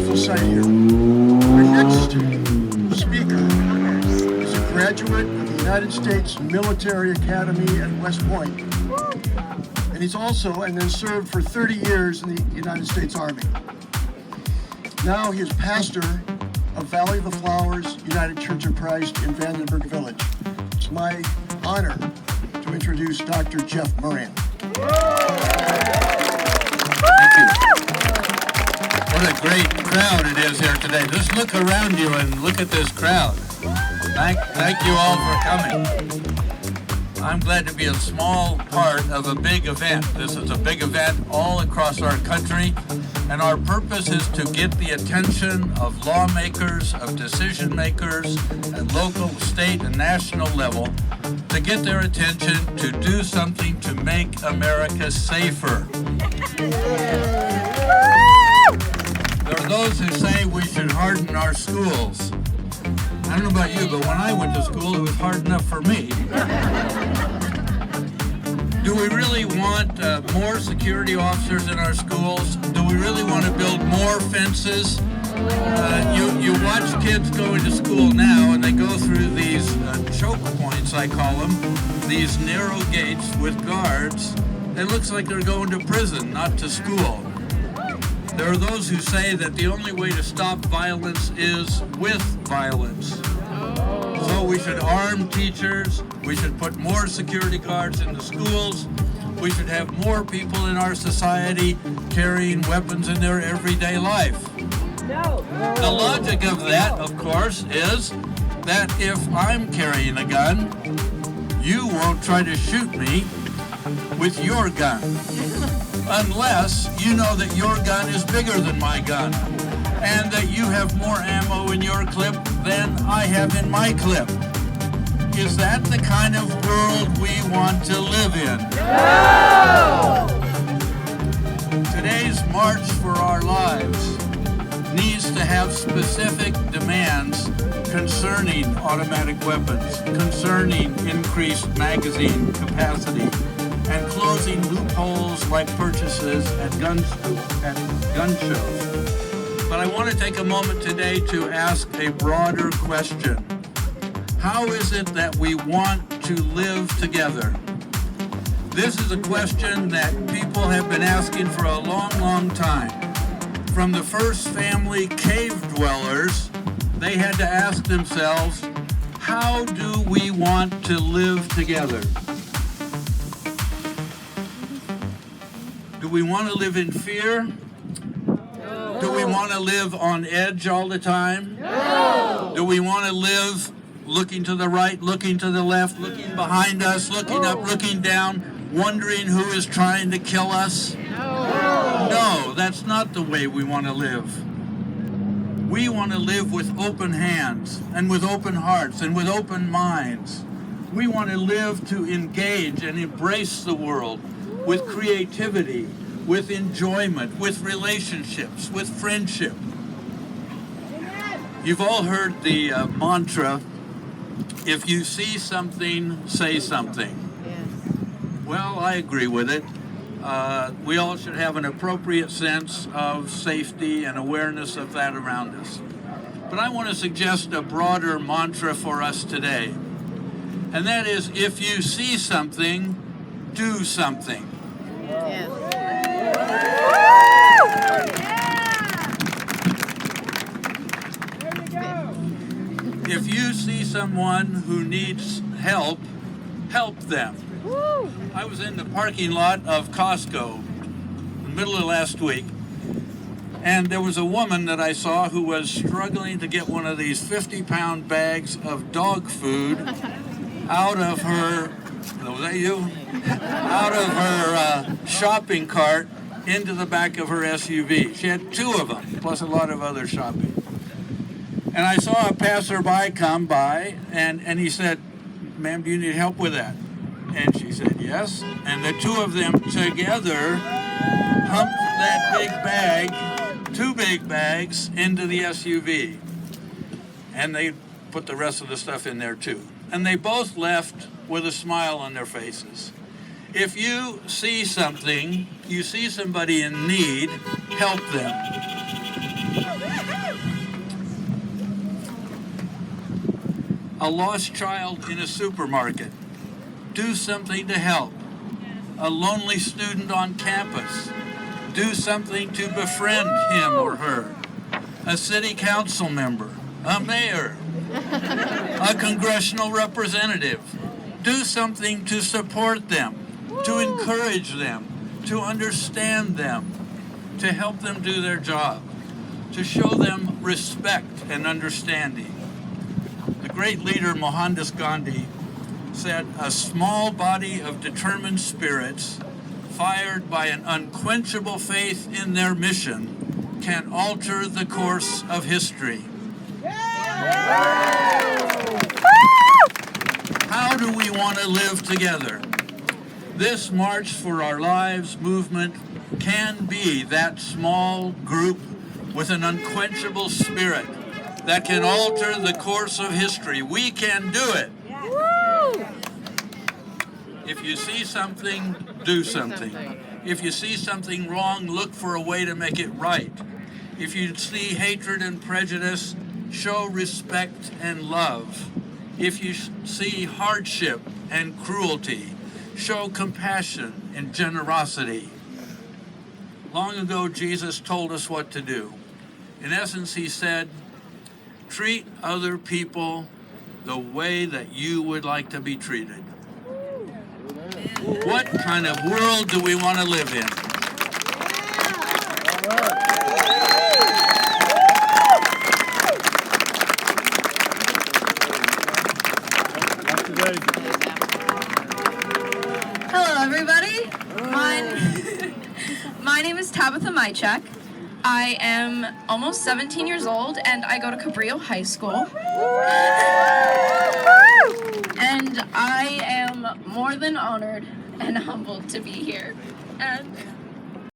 beautiful sight here. Our next speaker is a graduate of the United States Military Academy at West Point. And he's also, and then served for 30 years in the United States Army. Now he is pastor of Valley of the Flowers United Church of Christ in Vandenberg Village. It's my honor to introduce Dr. Jeff Moran. Thank you. What a great crowd it is here today. Just look around you and look at this crowd. Thank you all for coming. I'm glad to be a small part of a big event. This is a big event all across our country, and our purpose is to get the attention of lawmakers, of decision makers at local, state, and national level to get their attention to do something to make America safer. There are those who say we should harden our schools. I don't know about you, but when I went to school, it was hard enough for me. Do we really want more security officers in our schools? Do we really want to build more fences? You watch kids go into school now, and they go through these choke points, I call them, these narrow gates with guards. It looks like they're going to prison, not to school. There are those who say that the only way to stop violence is with violence. So we should arm teachers, we should put more security guards in the schools, we should have more people in our society carrying weapons in their everyday life. The logic of that, of course, is that if I'm carrying a gun, you won't try to shoot me with your gun. Unless you know that your gun is bigger than my gun, and that you have more ammo in your clip than I have in my clip. Is that the kind of world we want to live in? No! Today's March for Our Lives needs to have specific demands concerning automatic weapons, concerning increased magazine capacity, and closing loopholes like purchases at gun shows. But I want to take a moment today to ask a broader question. How is it that we want to live together? This is a question that people have been asking for a long, long time. From the first family cave dwellers, they had to ask themselves, how do we want to live together? Do we want to live in fear? No. Do we want to live on edge all the time? No. Do we want to live looking to the right, looking to the left, looking behind us, looking up, looking down, wondering who is trying to kill us? No. No, that's not the way we want to live. We want to live with open hands and with open hearts and with open minds. We want to live to engage and embrace the world with creativity, with enjoyment, with relationships, with friendship. You've all heard the mantra, if you see something, say something. Well, I agree with it. We all should have an appropriate sense of safety and awareness of that around us. But I want to suggest a broader mantra for us today. And that is, if you see something, do something. Yes. If you see someone who needs help, help them. I was in the parking lot of Costco in the middle of last week, and there was a woman that I saw who was struggling to get one of these 50-pound bags of dog food out of her, was that you? Out of her shopping cart into the back of her SUV. She had two of them, plus a lot of other shopping. And I saw a passerby come by, and he said, "Ma'am, do you need help with that?" And she said, "Yes." And the two of them together humped that big bag, two big bags, into the SUV. And they put the rest of the stuff in there too. And they both left with a smile on their faces. If you see something, you see somebody in need, help them. A lost child in a supermarket. Do something to help. A lonely student on campus. Do something to befriend him or her. A city council member, a mayor, a congressional representative. Do something to support them, to encourage them, to understand them, to help them do their job, to show them respect and understanding. The great leader Mohandas Gandhi said, "A small body of determined spirits, fired by an unquenchable faith in their mission, can alter the course of history." How do we want to live together? This March for Our Lives movement can be that small group with an unquenchable spirit that can alter the course of history. We can do it. If you see something, do something. If you see something wrong, look for a way to make it right. If you see hatred and prejudice, show respect and love. If you see hardship and cruelty, show compassion and generosity. Long ago, Jesus told us what to do. In essence, he said, treat other people the way that you would like to be treated. What kind of world do we want to live in? Hello, everybody. My name is Tabitha Mychek. I am almost 17 years old, and I go to Cabrillo High School. And I am more than honored and humbled to be here. And